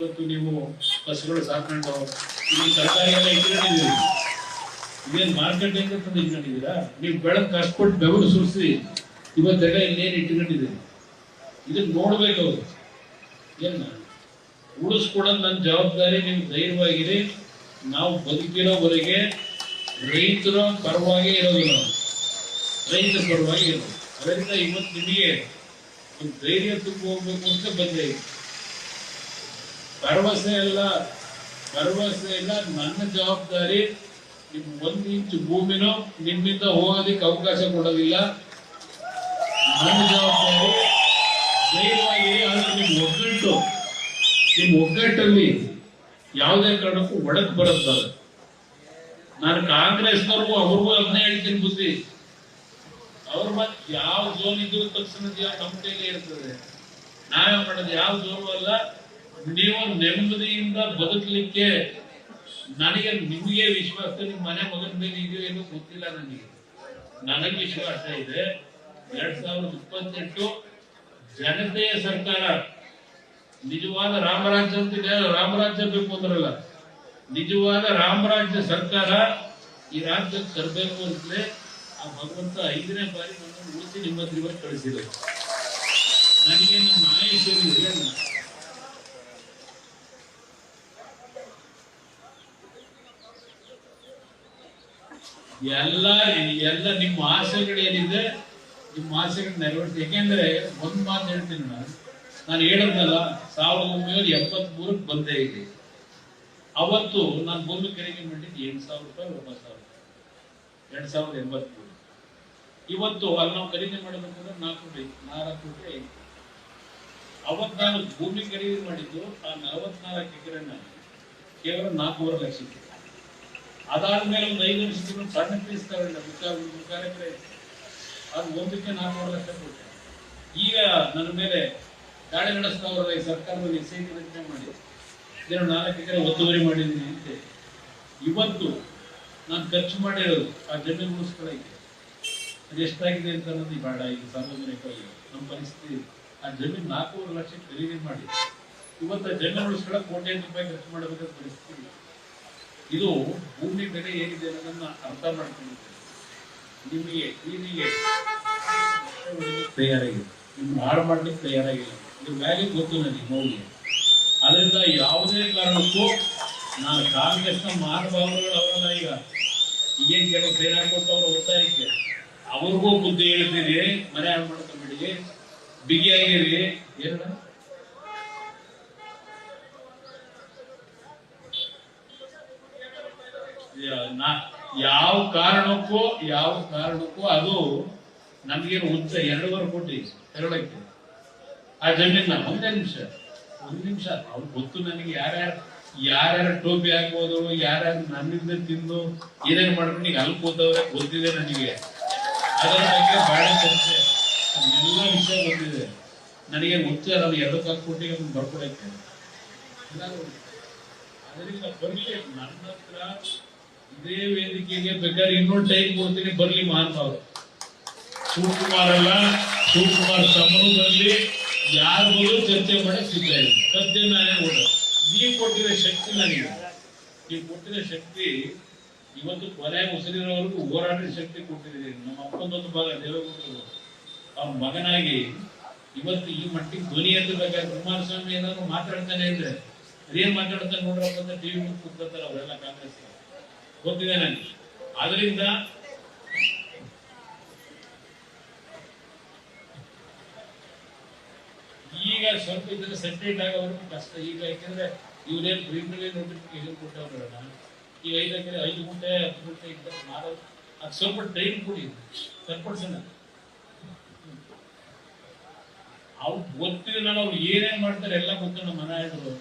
ಇವತ್ತು ನೀವು ಹಸುಗಳು ಸಾಕೊಂಡು ಇಲ್ಲಿ ತರಕಾರಿ ಎಲ್ಲ ಇಟ್ಕೊಂಡಿದ್ದೀರಿ, ಇದೇನು ಮಾರ್ಕೆಟಿಂಗ್ ತಂದು ಇಟ್ಕೊಂಡಿದ್ದೀರಾ? ನೀವು ಬೆಳಗ್ಗೆ ಕಷ್ಟಪಟ್ಟು ಬೆವರು ಸುರಿಸಿ ಇವತ್ತೆಲ್ಲ ಇನ್ನೇನು ಇಟ್ಕೊಂಡಿದ್ದೀರಿ, ಇದನ್ನ ನೋಡ್ಬೇಕು. ಅವರು ಏನ ಉಳಿಸ್ಕೊಡೋದು ನನ್ನ ಜವಾಬ್ದಾರಿ. ನೀವು ಧೈರ್ಯವಾಗಿರಿ. ನಾವು ಬದುಕಿರೋವರೆಗೆ ರೈತರ ಪರವಾಗಿ ಇರೋದು, ನಾವು ರೈತರ ಪರವಾಗಿ ಇರೋದು. ಅದರಿಂದ ಇವತ್ತು ನಿಮಗೆ ಒಂದು ಧೈರ್ಯ ತುಂಬ ಹೋಗ್ಬೇಕು ಅಂತ ಬಂದೆ. ಭರವಸೆ ಇಲ್ಲ, ನನ್ನ ಜವಾಬ್ದಾರಿ. ನಿಮ್ 1 ಇಂಚು ಭೂಮಿನೂ ನಿಮ್ಮಿಂದ ಹೋಗೋದಿಕ್ಕೆ ಅವಕಾಶ ಕೊಡೋದಿಲ್ಲ. ನನ್ನ ಜವಾಬ್ದಾರಿ. ಧೈರ್ಯವಾಗಿ. ಆದ್ರೆ ನಿಮ್ಮ ಒಗ್ಗಟ್ಟಲ್ಲಿ ಯಾವುದೇ ಕಾರಣಕ್ಕೂ ಒಡಕ್ ಬರುತ್ತದೆ. ನಾನು ಕಾಂಗ್ರೆಸ್ನವ್ರಿಗೂ ಅವ್ರಿಗೂ ಅದನ್ನೇ ಹೇಳ್ತೀನಿ ಬುದ್ಧಿ. ಅವ್ರ ಮತ್ತೆ ಯಾವ ಝೋನ್ ಇದ್ದು ತಕ್ಷಣ ನಮ್ಮ ಕೈಗೆ ಇರ್ತದೆ. ನಾವೇ ಮಾಡೋದು ಯಾವ ಝೋನು ಅಲ್ಲ. ನೀವು ನೆಮ್ಮದಿಯಿಂದ ಬದುಕಲಿಕ್ಕೆ ನಿಮಗೆ ವಿಶ್ವಾಸ. ನಿಮ್ಮ ಮನೆ ಮಗನ ಮೇಲೆ ಇದೆಯೋ ಏನೋ ಗೊತ್ತಿಲ್ಲ ನನಗೆ ವಿಶ್ವಾಸ ಇದೆ. 2028 ಜನತೆಯ ಸರ್ಕಾರ, ನಿಜವಾದ ರಾಮರಾಜ್ಯ ಅಂತಿದೆ. ರಾಮರಾಜ್ಯ ಬೇಕು ಅಂದ್ರಲ್ಲ, ನಿಜವಾದ ರಾಮರಾಜ್ಯ ಸರ್ಕಾರ ಈ ರಾಜ್ಯಕ್ಕೆ ತರಬೇಕು ಅಂತಲೇ ಆ ಭಗವಂತ 5ನೇ ಬಾರಿ ನನ್ನನ್ನು ಉಳಿಸಿ ನಿಮ್ಮ ಹತ್ರ ಕಳಿಸಿದೆ. ನನಗೆ ನಮ್ಮ ಆಯುಷ್ಯ ಎಲ್ಲ ನಿಮ್ಮ ಆಸೆಗಳೇನಿದೆ, ನಿಮ್ಮ ಆಸೆಗಳು ನೆರವೇರಿಸಿ. ಯಾಕೆಂದ್ರೆ ಒಂದ್ ಮಾತು ಹೇಳ್ತೀನಿ, ನಾನು ಹೇಳಿದ್ನಲ್ಲ 1973 ಬಂದೆ ಇಲ್ಲಿ. ಅವತ್ತು ನಾನು ಭೂಮಿ ಖರೀದಿ ಮಾಡಿದ್ದು 8,000 ರೂಪಾಯಿ, 2083. ಇವತ್ತು ಅಲ್ಲಿ ನಾವು ಖರೀದಿ ಮಾಡಬೇಕಂದ್ರೆ 4 ಕೋಟಿ ಐತಿ. ಅವತ್ತು ನಾನು ಭೂಮಿ ಖರೀದಿ ಮಾಡಿದ್ದು ಆ 44 ಎಕರೆನ ಕೇವಲ 4.5 ಲಕ್ಷಕ್ಕೆ. ಅದಾದ್ಮೇಲೆ ಒಂದು 5 ವರ್ಷದಿಂದ ಸಣ್ಣ ಪೀಸ್ ತಗೊಂಡ ಮುಖಾರ ಎಕರೆ, ಅದು ಒಂದಕ್ಕೆ 4.5 ಲಕ್ಷ ಕೊಟ್ಟೆ. ಈಗ ನನ್ನ ಮೇಲೆ ದಾಳಿ ನಡೆಸ್ತಾವ್ರಲ್ಲ ಈ ಸರ್ಕಾರದಲ್ಲಿ SIT ರಚನೆ ಮಾಡಿ 4 ಎಕರೆ ಒತ್ತುವರಿ ಮಾಡಿದ್ದೀನಿ ಅಂತೆ. ಇವತ್ತು ನಾನು ಖರ್ಚು ಮಾಡಿರೋದು ಆ ಜಮೀನು ಉಳಿಸ್ಕೊಳ್ಳೋಕೆ ಅದು ಎಷ್ಟಾಗಿದೆ ಅಂತ ಅನ್ನೋದು ಬೇಡ. ಈಗ ಸಾರ್ವಜನಿಕವಾಗಿ ನಮ್ಮ ಪರಿಸ್ಥಿತಿ, ಆ ಜಮೀನು 4.5 ಲಕ್ಷ ಖರೀದಿ ಮಾಡಿ ಇವತ್ತು ಆ ಜಮೀನು ಉಳಿಸ್ಕೊಳ್ಳೋಕೆ ಕೋಟ್ಯಾಂತರ ರೂಪಾಯಿ ಖರ್ಚು ಮಾಡಬೇಕಾದ ಪರಿಸ್ಥಿತಿ. ಇದು ಭೂಮಿ ಬೆಲೆ ಏನಿದೆ ಅನ್ನೋದನ್ನ ಅರ್ಥ ಮಾಡ್ಕೊಂಡಿದ್ದೇನೆ. ನಿಮಗೆ ತಯಾರಾಗಿದೆ, ನಿಮ್ಗೆ ಹಾಳು ಮಾಡ್ಲಿಕ್ಕೆ ತಯಾರಾಗಿಲ್ಲ. ಇದು ವ್ಯಾಲ್ಯೂ ಗೊತ್ತು ನನಗೆ, ಮೌಲ್ಯ. ಅದರಿಂದ ಯಾವುದೇ ಕಾರಣಕ್ಕೂ ನಾನು ಕಾಂಗ್ರೆಸ್ನ ಮಹಾನುಭಾವರುಗಳು ಅವರಲ್ಲ. ಈಗೇನು ಕೆಲವು ಪ್ರೇರಣೆ ಕೊಟ್ಟವರು ಒತ್ತಾಯಕ್ಕೆ ಅವ್ರಿಗೂ ಬುದ್ಧಿ ಹೇಳ್ತೀರಿ. ಮನೆ ಹಾಳು ಮಾಡ್ಕೊಂಡ್ಬಿಡಿ, ಬಿಗಿಯಾಗಿರಿ. ಏನ ಯಾವ ಕಾರಣಕ್ಕೂ ಅದು ನಮ್ಗೇನು ಉದ್ದ 2.5 ಕೋಟಿ ತಗೊಳಕ್ಕೆ ಆ ಜಮೀನ. ಒಂದೇ ನಿಮಿಷ ಅವ್ರು ಗೊತ್ತು ನನಗೆ. ಯಾರ್ಯಾರು ಟೋಪಿ ಹಾಕ್ಬೋದು, ಯಾರ್ಯಾರು ನನ್ನಿಂದ ತಿಂದು ಏನೇನು ಮಾಡ್ಕೊಂಡು ಈಗ ಅಲ್ಲಿ ಕೂತವ್ರೆ ಗೊತ್ತಿದೆ ನನಗೆ. ಅದರ ಬಗ್ಗೆ ಬಹಳ ಚರ್ಚೆ, ಎಲ್ಲ ವಿಷಯ ಗೊತ್ತಿದೆ ನನಗೆ. ಗೊತ್ತಿಲ್ಲ ಅದು 2.5 ಕೋಟಿಗೆ ಬರ್ಕೊಡಕ್ಕೆ. ಅದರಿಂದ ಬರ್ಲಿ ನನ್ನ ಹತ್ರ ಇದೇ ವೇದಿಕೆಗೆ ಬೇಕಾದ್ರೆ ಇನ್ನೊಂದು ಟೈಮ್ ಕೊಡ್ತೀನಿ, ಬರ್ಲಿ ಮಹಾನುಭಾವರು. ಶಿವಕುಮಾರ್ ತಮ್ಮನು ಬರ್ಲಿ, ಯಾರ ಬರೋ ಚರ್ಚೆ ಮಾಡಕ್ ಸಿಗ್ತಾ ಇದೆ. ಸದ್ಯ ನಾನೇ ನೀವು ಕೊಟ್ಟಿರೋ ಶಕ್ತಿ ನನಗೆ, ನೀವು ಕೊಟ್ಟಿರೋ ಶಕ್ತಿ ಇವತ್ತು ಕೊನೆಗೆ ಉಸಿರಿರೋವರೆಗೂ ಹೋರಾಟದ ಶಕ್ತಿ ಕೊಟ್ಟಿದ್ದೀರಿ. ನಮ್ಮ ಅಪ್ಪಂದೊಂದು ಭಾಗ ದೇವೇಗೌಡರು ಅವ್ರ ಮಗನಾಗಿ ಇವತ್ತು ಈ ಮಟ್ಟಿಗೆ ಧ್ವನಿ ಎತ್ತಬೇಕಾದ್ರೆ ಕುಮಾರಸ್ವಾಮಿ ಏನಾದ್ರು ಮಾತಾಡ್ತಾನೆ ಇದ್ರೆ ಅದೇನ್ ಮಾತಾಡ್ತಾನೆ ನೋಡ್ರಪ್ಪ ಅಂತ ಟಿವಿ ಮುಂದೆ ಕೂತ್ಕೊಳ್ತಾರೆ ಅವರೆಲ್ಲ ಕಾಂಗ್ರೆಸ್. ಗೊತ್ತಿದೆ ನನಗೆ. ಆದ್ರಿಂದ ಈಗ ಸ್ವಲ್ಪ ಇದ್ರೆ ಸೆಟರೇಟ್ ಆಗೋವರೆಗೂ ಕಷ್ಟ. ಈಗ ಯಾಕೆಂದ್ರೆ ಇವ್ರೇನು ಪ್ರೀಮಿಯರ್ ನೋಟಿಫಿಕೇಶನ್ ಕೊಟ್ಟವ್ರಲ್ಲ, ಈಗ 5 ಎಕರೆ 5 ಗುಂಟೆ 10 ಗುಂಟೆ ಇದ್ದ ಮಾಡೋದು, ಅದು ಸ್ವಲ್ಪ ಟೈಮ್ ಕೊಡಿ, ಸರಿಪಡಿಸೋಣ. ಅವ್ರು ಗೊತ್ತಿಲ್ಲ, ಅವ್ರು ಏನೇನ್ ಮಾಡ್ತಾರೆ ಎಲ್ಲ ಗೊತ್ತು. ನಮ್ಮ ಮನೆ ಆದ್ರು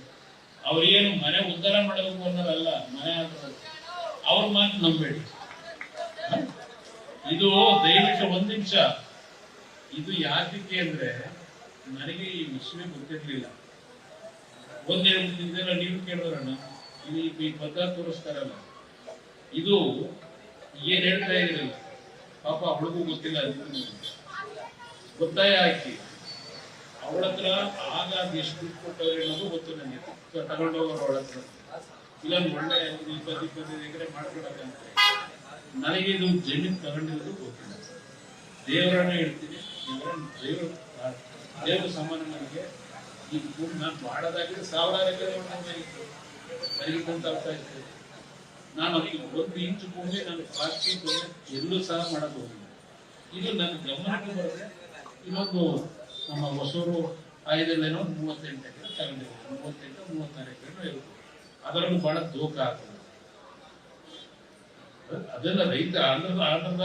ಅವ್ರು ಏನು ಮನೆ ಉದ್ಧಾರ ಮಾಡಬೇಕು ಅನ್ನೋದಲ್ಲ, ಮನೆ ಆದ್ರು ಅವ್ರ ಮಾತು ನಂಬೇಡಿ. ಇದು ದಯವಿಟ್ಟು 1 ನಿಮಿಷ. ಇದು ಯಾಕೆ ಅಂದ್ರೆ ನನಗೆ ಈ ವಿಷಯ ಗೊತ್ತಿರ್ಲಿಲ್ಲ. 1-2 ದಿನದಲ್ಲ ನೀವು ಕೇಳೋರಣ್ಣ, ಇದು ಈ ಪದ ತೋರಿಸ್ತಾರಲ್ಲ, ಇದು ಏನ್ ಹೇಳ್ತಾ ಇದ್ರಲ್ಲ ಪಾಪ ಅವಳಿಗೂ ಗೊತ್ತಿಲ್ಲ. ಒತ್ತಾಯ ಹಾಕಿ ಅವಳ ಹತ್ರ ಆಗ ಎಷ್ಟು ದುಡ್ಡು ಕೊಟ್ಟವ್ರು ಅನ್ನೋದು ಗೊತ್ತು ನನಗೆ. ತಗೊಂಡೋಗೋರು ಅವಳ ಹತ್ರ ಇಲ್ಲೊಂದು ಒಳ್ಳೆ 20-25 ಎಕರೆ ಮಾಡ್ಕೊಡಕ್ಕಂತ ನನಗೆ ಇದು ಜಮೀನು ತಗೊಂಡಿರೋದು ಗೊತ್ತಿಲ್ಲ. ದೇವರನ್ನ ಹೇಳ್ತೀನಿ, ದೇವರ ಸಮಾನ ನನಗೆ ಈ ಭೂಮಿ ನಾನು ಮಾಡೋದಾಗಿದ್ರೆ 1000 ಎಕರೆ ನನಗೆ ಕುಂತಾಗ್ತಾ ಇರ್ತದೆ. ನಾನು ಅದಕ್ಕೆ 1 ಇಂಚು ಭೂಮಿ ನಾನು ಪ್ಲಾಸ್ಟಿಕ್ ಎಲ್ಲೂ ಸಹ ಮಾಡಕ್ ಹೋಗಿಲ್ಲ. ಇದು ನನ್ನ ಗಮನಕ್ಕೆ ಬರುತ್ತೆ. ಇನ್ನೊಂದು ನಮ್ಮ ಹೊಸೂರು ಆಯದಲ್ಲೇನೋ 38 ಎಕರೆ ತಗೊಂಡಿರೋದು, 38-36 ಎಕರೆನೋ ಇರುತ್ತೆ. ಅದರಲ್ಲೂ ಬಹಳ ದೋಖ ಆಗ್ತದೆ. ಅದೆಲ್ಲ ರೈತ ಆಂಧ್ರದ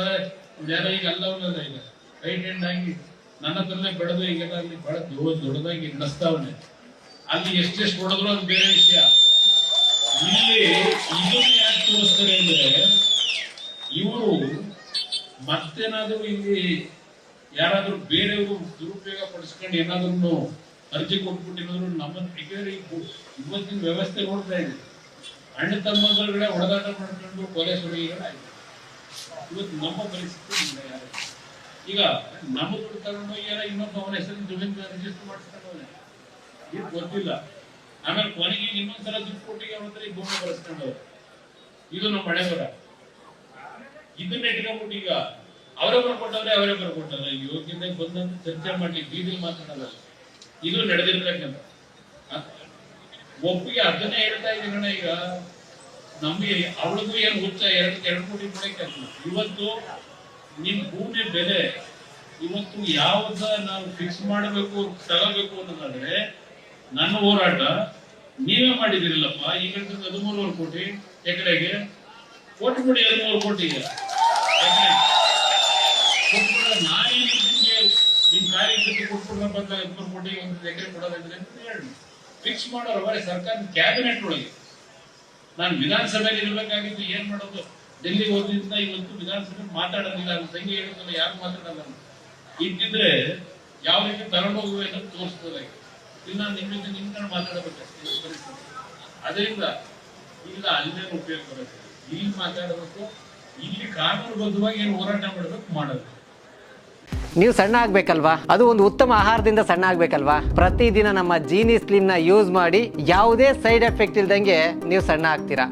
ಜನ ಈಗ ಅಲ್ಲವಲ್ಲ, ಈಗ ರೈಟ್ ಹ್ಯಾಂಡ್ ಆಗಿ ನನ್ನ ಹತ್ರಲ್ಲೇ ಬೆಳೆದು ಈಗೆಲ್ಲ ಅಲ್ಲಿ ಬಹಳ ದೊಡ್ಡದಾಗಿ ನಡೆಸ್ತಾವನೆ. ಅಲ್ಲಿ ಎಷ್ಟೆಷ್ಟು ಹೊಡೆದ್ರು ಅದು ಬೇರೆ ವಿಷಯ. ಇಲ್ಲಿ ಇದನ್ನು ಯಾಕೆ ತೋರಿಸ್ತಾರೆ ಅಂದ್ರೆ, ಇವರು ಮತ್ತೇನಾದ್ರೂ ಇಲ್ಲಿ ಯಾರಾದ್ರೂ ಬೇರೆಯವರು ದುರುಪಯೋಗ ಪಡಿಸ್ಕೊಂಡು ಏನಾದ್ರೂ ಅರ್ಜಿ ಕೊಟ್ಬಿಟ್ಟಿರೋದ್ರು ನಮ್ಮ ಇವತ್ತಿನ ವ್ಯವಸ್ಥೆ ನೋಡ್ತಾ ಇದೆ. ಅಣ್ಣ ತಮ್ಮಗಳೇ ಹೊಡೆದಾಟ ಮಾಡ್ಕೊಂಡು ಕೊಲೆ ಸುಲಿಗೆಗಳಾಯ್ತು. ಇವತ್ತು ನಮ್ಮ ಪರಿಸ್ಥಿತಿ ಇಲ್ಲ. ಯಾರು ಈಗ ನಮ್ಮ ದುಡ್ಡು ತಗೊಂಡು ಏನೋ ಇನ್ನೊಬ್ಬ ಅವನ ಹೆಸರು ಜಮೀನು ರಿಜಿಸ್ಟರ್ ಮಾಡಿಸ್ಕೊಂಡವನೆ, ಇದು ಗೊತ್ತಿಲ್ಲ. ಆಮೇಲೆ ಕೊನೆಗೆ ಇನ್ನೊಂದ್ಸಲ ದುಡ್ಡು ಕೊಟ್ಟಿಗೆ ಅವನ ಹತ್ರ ಈ ಭೂಮಿ ಬರೆಸ್ಕೊಂಡವ್ರು. ಇದು ನಮ್ಮ ಹಣೆ ಬರ. ಇದನ್ನ ಇಟ್ಕೊಂಡ್ಬಿಟ್ಟು ಈಗ ಅವರೇ ಬರ್ಕೊಟ್ಟವ್ರೆ ಯೋಗ್ಯತೆ ಬಂದಂತ ಚರ್ಚೆ ಮಾಡ್ಲಿಕ್ಕೆ ಬೀದಿಲಿ ಮಾತಾಡಲ್ಲ. ಇದು ನಡೆದಿರ್ತಕ್ಕಂಥ ಒಪ್ಪಿಗೆ ಅದನ್ನೇ ಹೇಳ್ತಾ ಇದ್ದೀನ. ಈಗ ನಮ್ಗೆ ಅವಳಿಗೂ ಏನು ಹುಚ್ಚ 2 ಕೋಟಿ ಕೊಡಕ್ಕೆ. ಇವತ್ತು ನಿಮ್ ಭೂಮಿ ಬೆಲೆ ಇವತ್ತು ಯಾವ್ದ ನಾವು ಫಿಕ್ಸ್ ಮಾಡಬೇಕು ತಗೋಬೇಕು ಅನ್ನೋದಾದ್ರೆ ನನ್ನ ಹೋರಾಟ ನೀವೇ ಮಾಡಿದಿರಲ್ಲಪ್ಪ. ಈಗ 13 ಕೋಟಿ ಎಕರೆಗೆ ಕೊಟ್ಬಿಡಿ, 13 ಕೋಟಿಗೆ ನಾನೇ ನಿಮ್ಗೆ ನಿಮ್ ಕಾರ್ಯಕ್ಕೆ ಕೊಟ್ಬಿಡ್ಬೇಕು ಅಂತ 13 ಕೋಟಿ 1 ಎಕರೆ ಕೊಡೋದಾದ್ರೆ ಹೇಳಿ ಫಿಕ್ಸ್ ಮಾಡೋರು ಅವರೇ ಸರ್ಕಾರದ ಕ್ಯಾಬಿನೆಟ್ ಒಳಗೆ. ನಾನು ವಿಧಾನಸಭೆಯಲ್ಲಿ ಇರ್ಬೇಕಾಗಿದ್ದು ಏನ್ ಮಾಡೋದು? ಡೆಲ್ಲಿಗೆ ಹೋದ್ರಿಂದ ಇವತ್ತು ವಿಧಾನಸಭೆ ಮಾತಾಡೋದಿಲ್ಲ. ಅದು ಸಂಖ್ಯೆ ಹೇಳಿದ್ದಲ್ಲ, ಯಾರು ಮಾತಾಡಲ್ಲ. ಇದ್ದಿದ್ರೆ ಯಾವ ರೀತಿ ತಗೊಂಡು ಹೋಗುವೆ ಅಂತ ತೋರಿಸ್ಬೋದಾಗಿ. ಇಲ್ಲ ನಿಮ್ಮಿಂದ ನಿಮ್ಕೊಂಡು ಮಾತಾಡಬೇಕಷ್ಟೇ ಪರಿಸ್ಥಿತಿ. ಅದರಿಂದ ಇಲ್ಲ ಅಲ್ಲೇ ಉಪಯೋಗ ಬರುತ್ತೆ. ಇಲ್ಲಿ ಮಾತಾಡಬೇಕು, ಇಲ್ಲಿ ಕಾನೂನುಬದ್ಧವಾಗಿ ಏನು ಹೋರಾಟ ಮಾಡಬೇಕು ಮಾಡೋದು. ನೀವು ಸಣ್ಣ ಆಗ್ಬೇಕಲ್ವಾ? ಅದು ಒಂದು ಉತ್ತಮ ಆಹಾರದಿಂದ ಸಣ್ಣ ಆಗ್ಬೇಕಲ್ವಾ? ಪ್ರತಿದಿನ ನಮ್ಮ ಜೀನಿ ಸ್ಲಿಮ್ ನ ಯೂಸ್ ಮಾಡಿ ಯಾವುದೇ ಸೈಡ್ ಎಫೆಕ್ಟ್ ಇಲ್ದಂಗೆ ನೀವು ಸಣ್ಣ ಆಗ್ತೀರಾ.